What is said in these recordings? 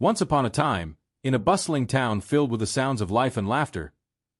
Once upon a time, in a bustling town filled with the sounds of life and laughter,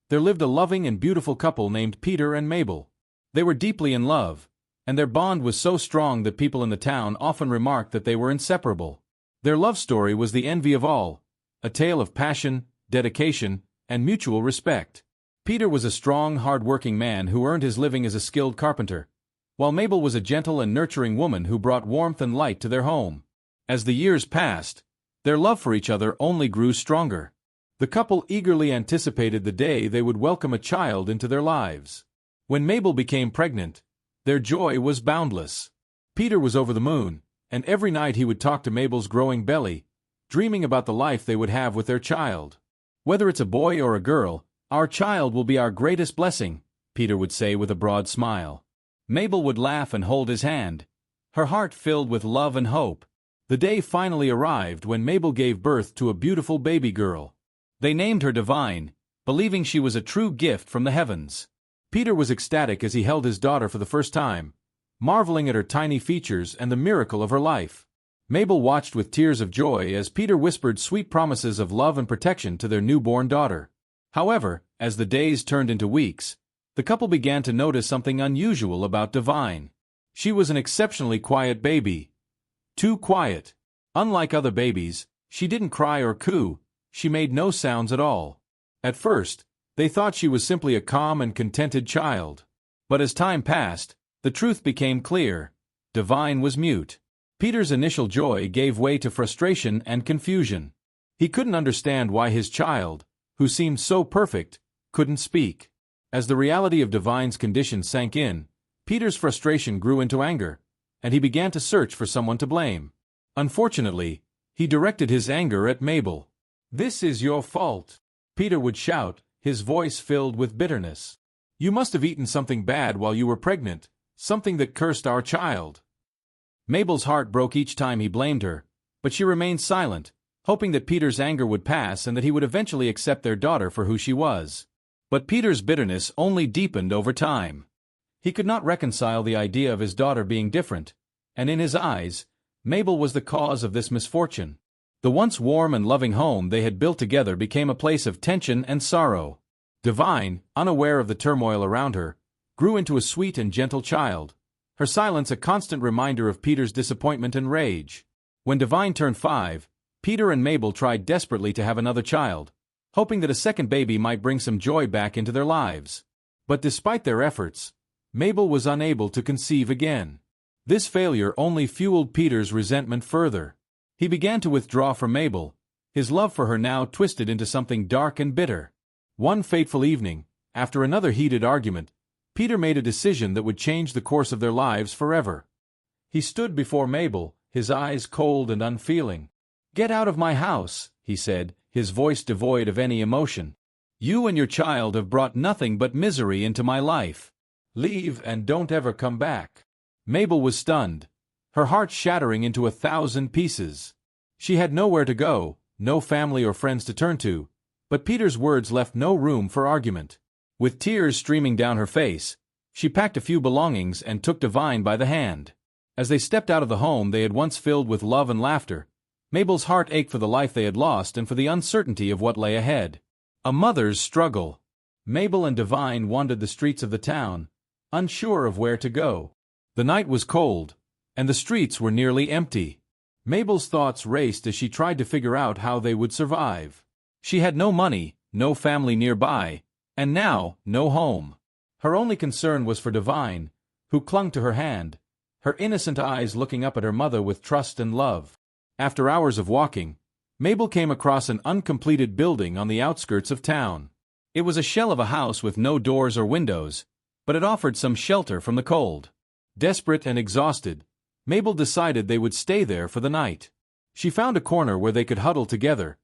there lived a loving and beautiful couple named Peter and Mabel. They were deeply in love, and their bond was so strong that people in the town often remarked that they were inseparable. Their love story was the envy of all, a tale of passion, dedication, and mutual respect. Peter was a strong, hard-working man who earned his living as a skilled carpenter, while Mabel was a gentle and nurturing woman who brought warmth and light to their home. As the years passed, their love for each other only grew stronger. The couple eagerly anticipated the day they would welcome a child into their lives. When Mabel became pregnant, their joy was boundless. Peter was over the moon, and every night he would talk to Mabel's growing belly, dreaming about the life they would have with their child. "Whether it's a boy or a girl, our child will be our greatest blessing," Peter would say with a broad smile. Mabel would laugh and hold his hand, her heart filled with love and hope. The day finally arrived when Mabel gave birth to a beautiful baby girl. They named her Divine, believing she was a true gift from the heavens. Peter was ecstatic as he held his daughter for the first time, marveling at her tiny features and the miracle of her life. Mabel watched with tears of joy as Peter whispered sweet promises of love and protection to their newborn daughter. However, as the days turned into weeks, the couple began to notice something unusual about Divine. She was an exceptionally quiet baby. Too quiet. Unlike other babies, she didn't cry or coo, she made no sounds at all. At first, they thought she was simply a calm and contented child. But as time passed, the truth became clear. Divine was mute. Peter's initial joy gave way to frustration and confusion. He couldn't understand why his child, who seemed so perfect, couldn't speak. As the reality of Divine's condition sank in, Peter's frustration grew into anger, and he began to search for someone to blame. Unfortunately, he directed his anger at Mabel. "This is your fault," Peter would shout, his voice filled with bitterness. "You must have eaten something bad while you were pregnant, something that cursed our child." Mabel's heart broke each time he blamed her, but she remained silent, hoping that Peter's anger would pass and that he would eventually accept their daughter for who she was. But Peter's bitterness only deepened over time. He could not reconcile the idea of his daughter being different, and in his eyes, Mabel was the cause of this misfortune. The once warm and loving home they had built together became a place of tension and sorrow. Divine, unaware of the turmoil around her, grew into a sweet and gentle child, her silence a constant reminder of Peter's disappointment and rage. When Divine turned 5, Peter and Mabel tried desperately to have another child, hoping that a second baby might bring some joy back into their lives. But despite their efforts, Mabel was unable to conceive again. This failure only fueled Peter's resentment further. He began to withdraw from Mabel, his love for her now twisted into something dark and bitter. One fateful evening, after another heated argument, Peter made a decision that would change the course of their lives forever. He stood before Mabel, his eyes cold and unfeeling. "Get out of my house," he said, his voice devoid of any emotion. "You and your child have brought nothing but misery into my life. Leave and don't ever come back." Mabel was stunned, her heart shattering into 1,000 pieces. She had nowhere to go, no family or friends to turn to, but Peter's words left no room for argument. With tears streaming down her face, she packed a few belongings and took Divine by the hand. As they stepped out of the home they had once filled with love and laughter, Mabel's heart ached for the life they had lost and for the uncertainty of what lay ahead. A mother's struggle. Mabel and Divine wandered the streets of the town, unsure of where to go. The night was cold, and the streets were nearly empty. Mabel's thoughts raced as she tried to figure out how they would survive. She had no money, no family nearby, and now no home. Her only concern was for Divine, who clung to her hand, her innocent eyes looking up at her mother with trust and love. After hours of walking, Mabel came across an uncompleted building on the outskirts of town. It was a shell of a house with no doors or windows, but it offered some shelter from the cold. Desperate and exhausted, Mabel decided they would stay there for the night. She found a corner where they could huddle together,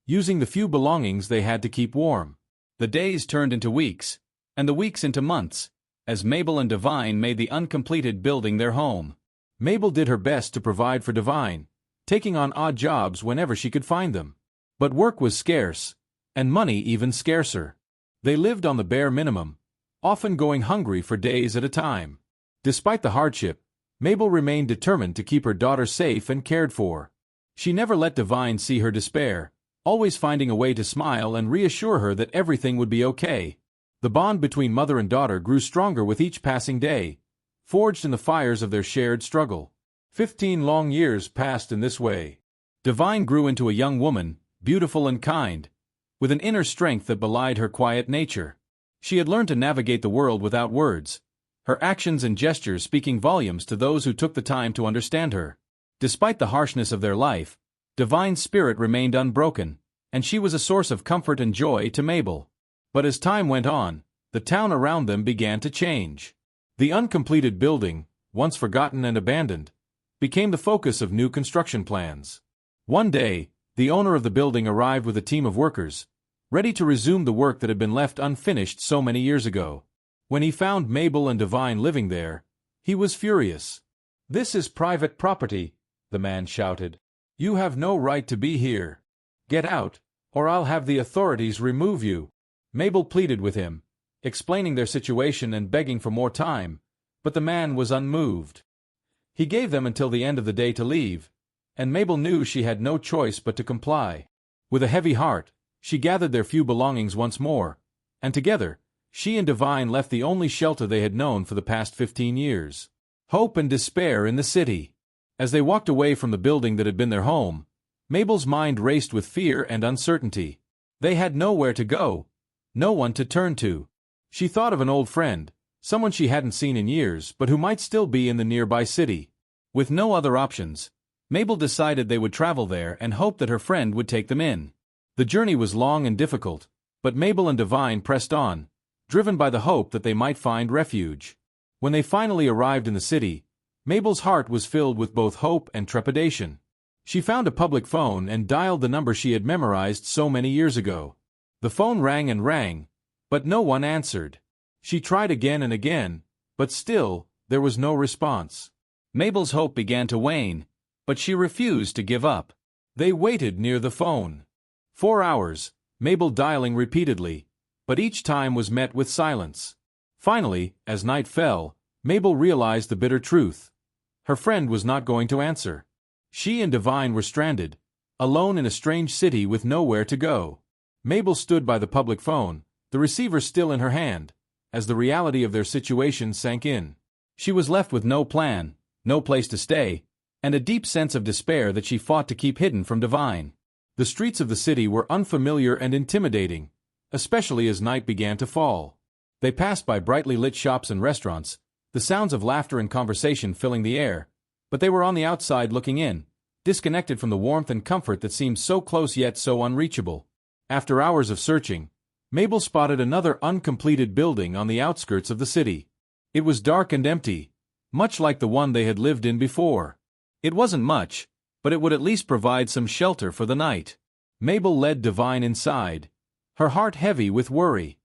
using the few belongings they had to keep warm. The days turned into weeks, and the weeks into months, as Mabel and Divine made the uncompleted building their home. Mabel did her best to provide for Divine, taking on odd jobs whenever she could find them. But work was scarce, and money even scarcer. They lived on the bare minimum, often going hungry for days at a time. Despite the hardship, Mabel remained determined to keep her daughter safe and cared for. She never let Divine see her despair, always finding a way to smile and reassure her that everything would be okay. The bond between mother and daughter grew stronger with each passing day, forged in the fires of their shared struggle. 15 long years passed in this way. Divine grew into a young woman, beautiful and kind, with an inner strength that belied her quiet nature. She had learned to navigate the world without words, her actions and gestures speaking volumes to those who took the time to understand her. Despite the harshness of their life, Divine's spirit remained unbroken, and she was a source of comfort and joy to Mabel. But as time went on, the town around them began to change. The uncompleted building, once forgotten and abandoned, became the focus of new construction plans. One day, the owner of the building arrived with a team of workers, ready to resume the work that had been left unfinished so many years ago. When he found Mabel and Divine living there, he was furious. "This is private property," the man shouted. "You have no right to be here. Get out, or I'll have the authorities remove you." Mabel pleaded with him, explaining their situation and begging for more time, but the man was unmoved. He gave them until the end of the day to leave, and Mabel knew she had no choice but to comply. With a heavy heart, she gathered their few belongings once more, and together, she and Divine left the only shelter they had known for the past 15 years. Hope and despair in the city. As they walked away from the building that had been their home, Mabel's mind raced with fear and uncertainty. They had nowhere to go, no one to turn to. She thought of an old friend, someone she hadn't seen in years but who might still be in the nearby city. With no other options, Mabel decided they would travel there and hoped that her friend would take them in. The journey was long and difficult, but Mabel and Divine pressed on, driven by the hope that they might find refuge. When they finally arrived in the city, Mabel's heart was filled with both hope and trepidation. She found a public phone and dialed the number she had memorized so many years ago. The phone rang and rang, but no one answered. She tried again and again, but still, there was no response. Mabel's hope began to wane, but she refused to give up. They waited near the phone. 4 hours, Mabel dialing repeatedly, but each time was met with silence. Finally, as night fell, Mabel realized the bitter truth. Her friend was not going to answer. She and Divine were stranded, alone in a strange city with nowhere to go. Mabel stood by the public phone, the receiver still in her hand, as the reality of their situation sank in. She was left with no plan, no place to stay, and a deep sense of despair that she fought to keep hidden from Divine. The streets of the city were unfamiliar and intimidating, especially as night began to fall. They passed by brightly lit shops and restaurants, the sounds of laughter and conversation filling the air, but they were on the outside looking in, disconnected from the warmth and comfort that seemed so close yet so unreachable. After hours of searching, Mabel spotted another uncompleted building on the outskirts of the city. It was dark and empty, much like the one they had lived in before. It wasn't much, but it would at least provide some shelter for the night. Mabel led Divine inside, her heart heavy with worry.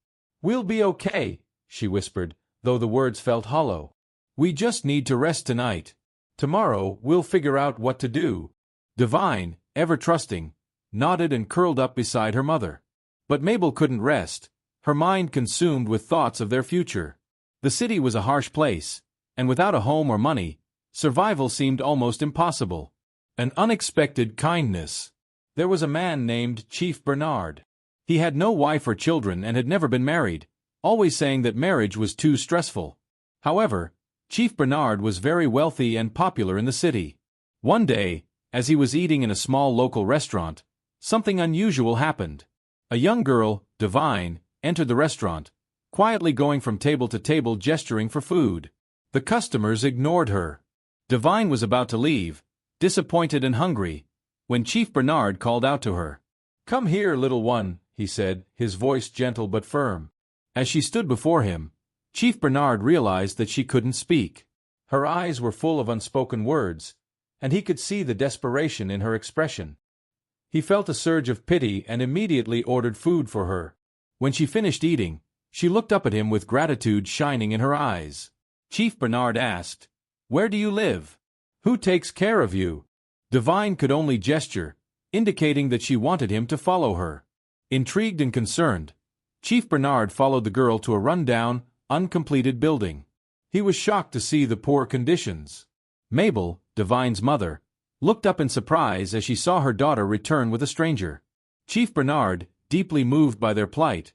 "We'll be okay," she whispered, though the words felt hollow. "We just need to rest tonight. Tomorrow we'll figure out what to do." Divine, ever trusting, nodded and curled up beside her mother. But Mabel couldn't rest, her mind consumed with thoughts of their future. The city was a harsh place, and without a home or money, survival seemed almost impossible. An unexpected kindness. There was a man named Chief Bernard. He had no wife or children and had never been married, always saying that marriage was too stressful. However, Chief Bernard was very wealthy and popular in the city. One day, as he was eating in a small local restaurant, something unusual happened. A young girl, Divine, entered the restaurant, quietly going from table to table gesturing for food. The customers ignored her. Divine was about to leave, disappointed and hungry, when Chief Bernard called out to her. "Come here, little one," he said, his voice gentle but firm. As she stood before him, Chief Bernard realized that she couldn't speak. Her eyes were full of unspoken words, and he could see the desperation in her expression. He felt a surge of pity and immediately ordered food for her. When she finished eating, she looked up at him with gratitude shining in her eyes. Chief Bernard asked, "Where do you live? Who takes care of you?" Divine could only gesture, indicating that she wanted him to follow her. Intrigued and concerned, Chief Bernard followed the girl to a run-down, uncompleted building. He was shocked to see the poor conditions. Mabel, Divine's mother, looked up in surprise as she saw her daughter return with a stranger. Chief Bernard, deeply moved by their plight,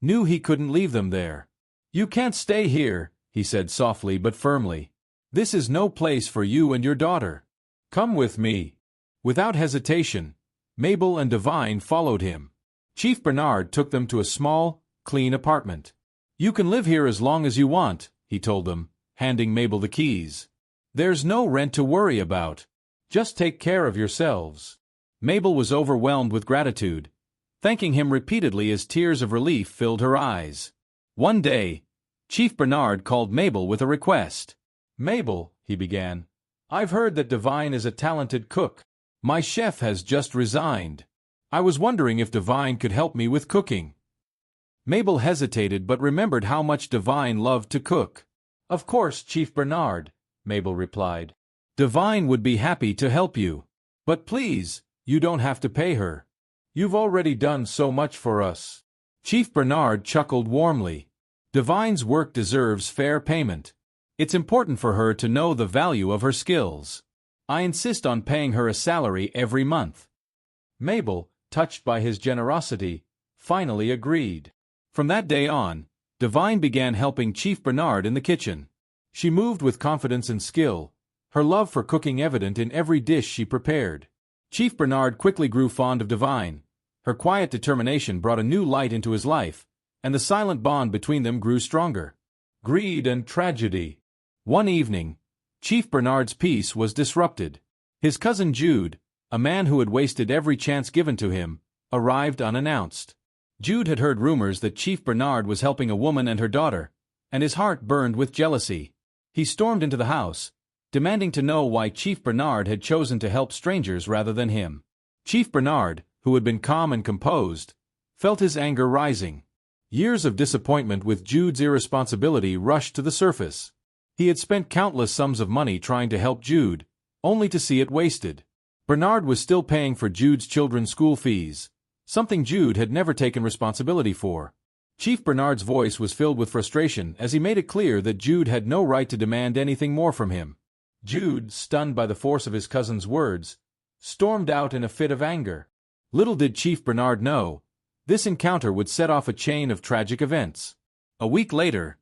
knew he couldn't leave them there. "You can't stay here," he said softly but firmly. "This is no place for you and your daughter. Come with me." Without hesitation, Mabel and Divine followed him. Chief Bernard took them to a small, clean apartment. "You can live here as long as you want," he told them, handing Mabel the keys. "There's no rent to worry about. Just take care of yourselves." Mabel was overwhelmed with gratitude, thanking him repeatedly as tears of relief filled her eyes. One day, Chief Bernard called Mabel with a request. "Mabel," he began, "I've heard that Divine is a talented cook. My chef has just resigned. I was wondering if Divine could help me with cooking." Mabel hesitated but remembered how much Divine loved to cook. "Of course, Chief Bernard," Mabel replied. "Divine would be happy to help you. But please, you don't have to pay her. You've already done so much for us." Chief Bernard chuckled warmly. "Divine's work deserves fair payment. It's important for her to know the value of her skills. I insist on paying her a salary every month." Mabel, touched by his generosity, finally agreed. From that day on, Divine began helping Chief Bernard in the kitchen. She moved with confidence and skill, her love for cooking evident in every dish she prepared. Chief Bernard quickly grew fond of Divine. Her quiet determination brought a new light into his life, and the silent bond between them grew stronger. Greed and tragedy. One evening, Chief Bernard's peace was disrupted. His cousin Jude, a man who had wasted every chance given to him, arrived unannounced. Jude had heard rumors that Chief Bernard was helping a woman and her daughter, and his heart burned with jealousy. He stormed into the house, demanding to know why Chief Bernard had chosen to help strangers rather than him. Chief Bernard, who had been calm and composed, felt his anger rising. Years of disappointment with Jude's irresponsibility rushed to the surface. He had spent countless sums of money trying to help Jude, only to see it wasted. Bernard was still paying for Jude's children's school fees, something Jude had never taken responsibility for. Chief Bernard's voice was filled with frustration as he made it clear that Jude had no right to demand anything more from him. Jude, stunned by the force of his cousin's words, stormed out in a fit of anger. Little did Chief Bernard know, this encounter would set off a chain of tragic events. A week later,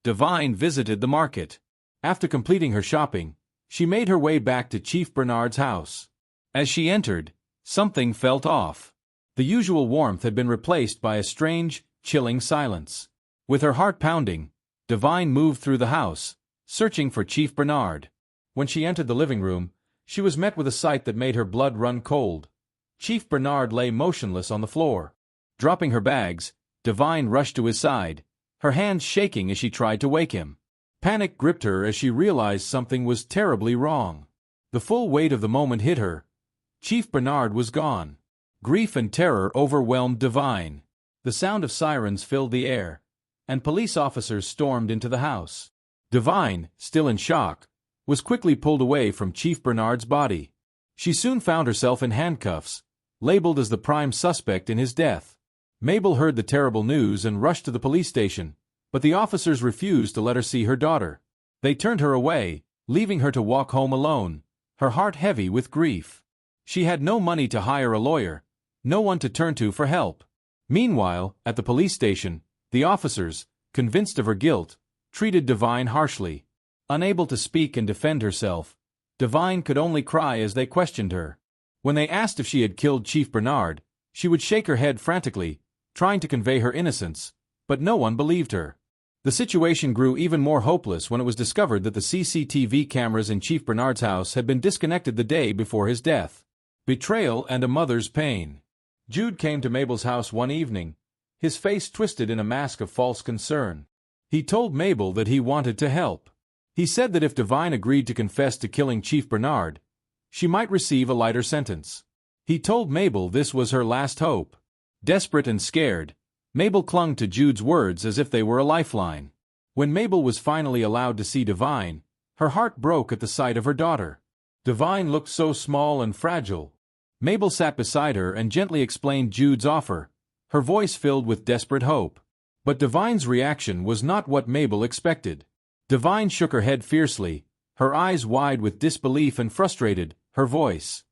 Divine visited the market. After completing her shopping, she made her way back to Chief Bernard's house. As she entered, something felt off. The usual warmth had been replaced by a strange, chilling silence. With her heart pounding, Divine moved through the house, searching for Chief Bernard. When she entered the living room, she was met with a sight that made her blood run cold. Chief Bernard lay motionless on the floor. Dropping her bags, Divine rushed to his side, her hands shaking as she tried to wake him. Panic gripped her as she realized something was terribly wrong. The full weight of the moment hit her. Chief Bernard was gone. Grief and terror overwhelmed Divine. The sound of sirens filled the air, and police officers stormed into the house. Divine, still in shock, was quickly pulled away from Chief Bernard's body. She soon found herself in handcuffs, labeled as the prime suspect in his death. Mabel heard the terrible news and rushed to the police station, but the officers refused to let her see her daughter. They turned her away, leaving her to walk home alone, her heart heavy with grief. She had no money to hire a lawyer, no one to turn to for help. Meanwhile, at the police station, the officers, convinced of her guilt, treated Divine harshly. Unable to speak and defend herself, Divine could only cry as they questioned her. When they asked if she had killed Chief Bernard, she would shake her head frantically, trying to convey her innocence, but no one believed her. The situation grew even more hopeless when it was discovered that the CCTV cameras in Chief Bernard's house had been disconnected the day before his death. Betrayal and a mother's pain. Jude came to Mabel's house one evening, his face twisted in a mask of false concern. He told Mabel that he wanted to help. He said that if Divine agreed to confess to killing Chief Bernard, she might receive a lighter sentence. He told Mabel this was her last hope. Desperate and scared, Mabel clung to Jude's words as if they were a lifeline. When Mabel was finally allowed to see Divine, her heart broke at the sight of her daughter. Divine looked so small and fragile. Mabel sat beside her and gently explained Jude's offer, her voice filled with desperate hope. But Divine's reaction was not what Mabel expected. Divine shook her head fiercely, her eyes wide with disbelief and frustrated, her voice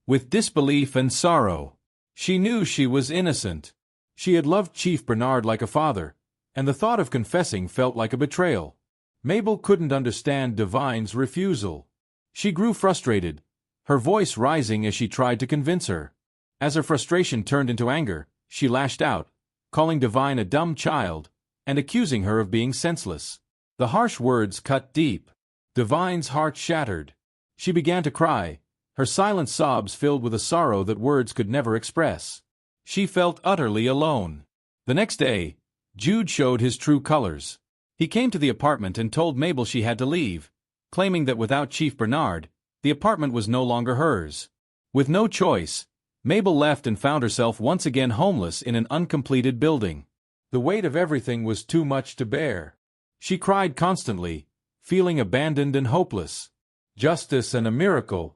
with disbelief and sorrow. She knew she was innocent. She had loved Chief Bernard like a father, and the thought of confessing felt like a betrayal. Mabel couldn't understand Divine's refusal. She grew frustrated, her voice rising as she tried to convince her. As her frustration turned into anger, she lashed out, calling Divine a dumb child, and accusing her of being senseless. The harsh words cut deep. Divine's heart shattered. She began to cry, her silent sobs filled with a sorrow that words could never express. She felt utterly alone. The next day, Jude showed his true colors. He came to the apartment and told Mabel she had to leave, claiming that without Chief Bernard, the apartment was no longer hers. With no choice, Mabel left and found herself once again homeless in an uncompleted building. The weight of everything was too much to bear. She cried constantly, feeling abandoned and hopeless. Justice and a miracle.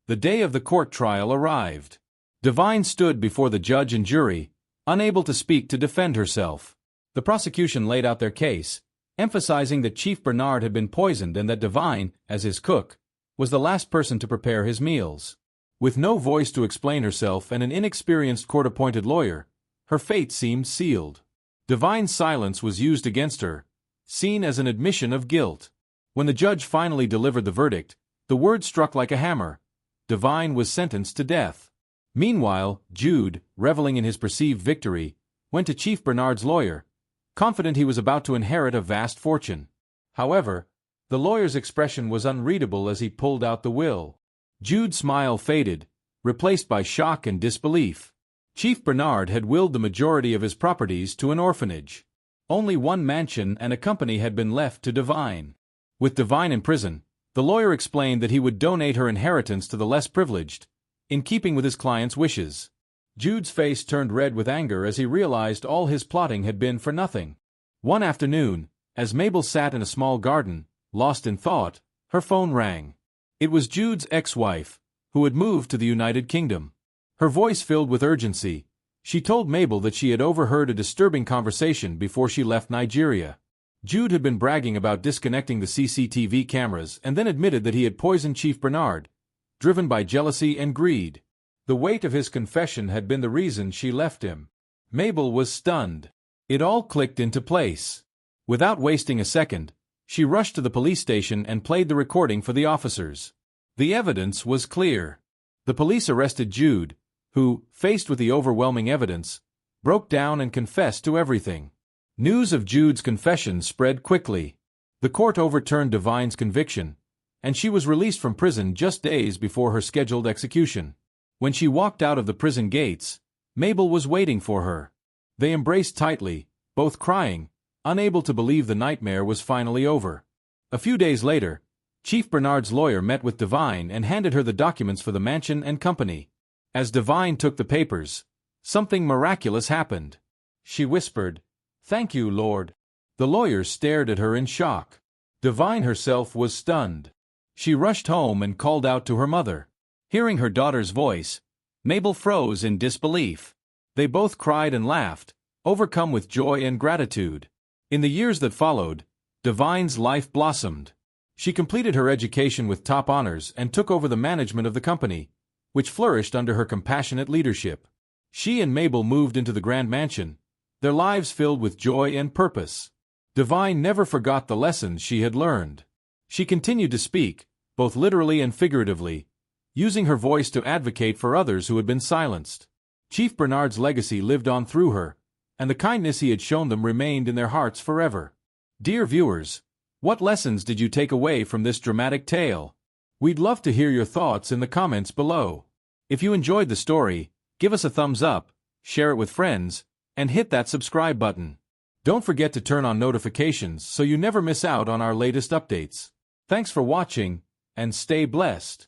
The day of the court trial arrived. Divine stood before the judge and jury, unable to speak to defend herself. The prosecution laid out their case, emphasizing that Chief Bernard had been poisoned and that Divine, as his cook, was the last person to prepare his meals. With no voice to explain herself and an inexperienced court-appointed lawyer, her fate seemed sealed. Divine's silence was used against her, seen as an admission of guilt. When the judge finally delivered the verdict, the word struck like a hammer. Divine was sentenced to death. Meanwhile, Jude, reveling in his perceived victory, went to Chief Bernard's lawyer, confident he was about to inherit a vast fortune. However, the lawyer's expression was unreadable as he pulled out the will. Jude's smile faded, replaced by shock and disbelief. Chief Bernard had willed the majority of his properties to an orphanage. Only one mansion and a company had been left to Divine. With Divine in prison, the lawyer explained that he would donate her inheritance to the less privileged, in keeping with his client's wishes. Jude's face turned red with anger as he realized all his plotting had been for nothing. One afternoon, as Mabel sat in a small garden, lost in thought, her phone rang. It was Jude's ex-wife, who had moved to the United Kingdom. Her voice filled with urgency. She told Mabel that she had overheard a disturbing conversation before she left Nigeria. Jude had been bragging about disconnecting the CCTV cameras and then admitted that he had poisoned Chief Bernard, driven by jealousy and greed. The weight of his confession had been the reason she left him. Mabel was stunned. It all clicked into place. Without wasting a second, she rushed to the police station and played the recording for the officers. The evidence was clear. The police arrested Jude, who, faced with the overwhelming evidence, broke down and confessed to everything. News of Jude's confession spread quickly. The court overturned Divine's conviction, and she was released from prison just days before her scheduled execution. When she walked out of the prison gates, Mabel was waiting for her. They embraced tightly, both crying, unable to believe the nightmare was finally over. A few days later, Chief Bernard's lawyer met with Divine and handed her the documents for the mansion and company. As Divine took the papers, something miraculous happened. She whispered, "Thank you, Lord." The lawyer stared at her in shock. Divine herself was stunned. She rushed home and called out to her mother. Hearing her daughter's voice, Mabel froze in disbelief. They both cried and laughed, overcome with joy and gratitude. In the years that followed, Divine's life blossomed. She completed her education with top honors and took over the management of the company, which flourished under her compassionate leadership. She and Mabel moved into the grand mansion, their lives filled with joy and purpose. Divine never forgot the lessons she had learned. She continued to speak, both literally and figuratively, using her voice to advocate for others who had been silenced. Chief Bernard's legacy lived on through her, and the kindness he had shown them remained in their hearts forever. Dear viewers, what lessons did you take away from this dramatic tale? We'd love to hear your thoughts in the comments below. If you enjoyed the story, give us a thumbs up, share it with friends, and hit that subscribe button. Don't forget to turn on notifications so you never miss out on our latest updates. Thanks for watching, and stay blessed.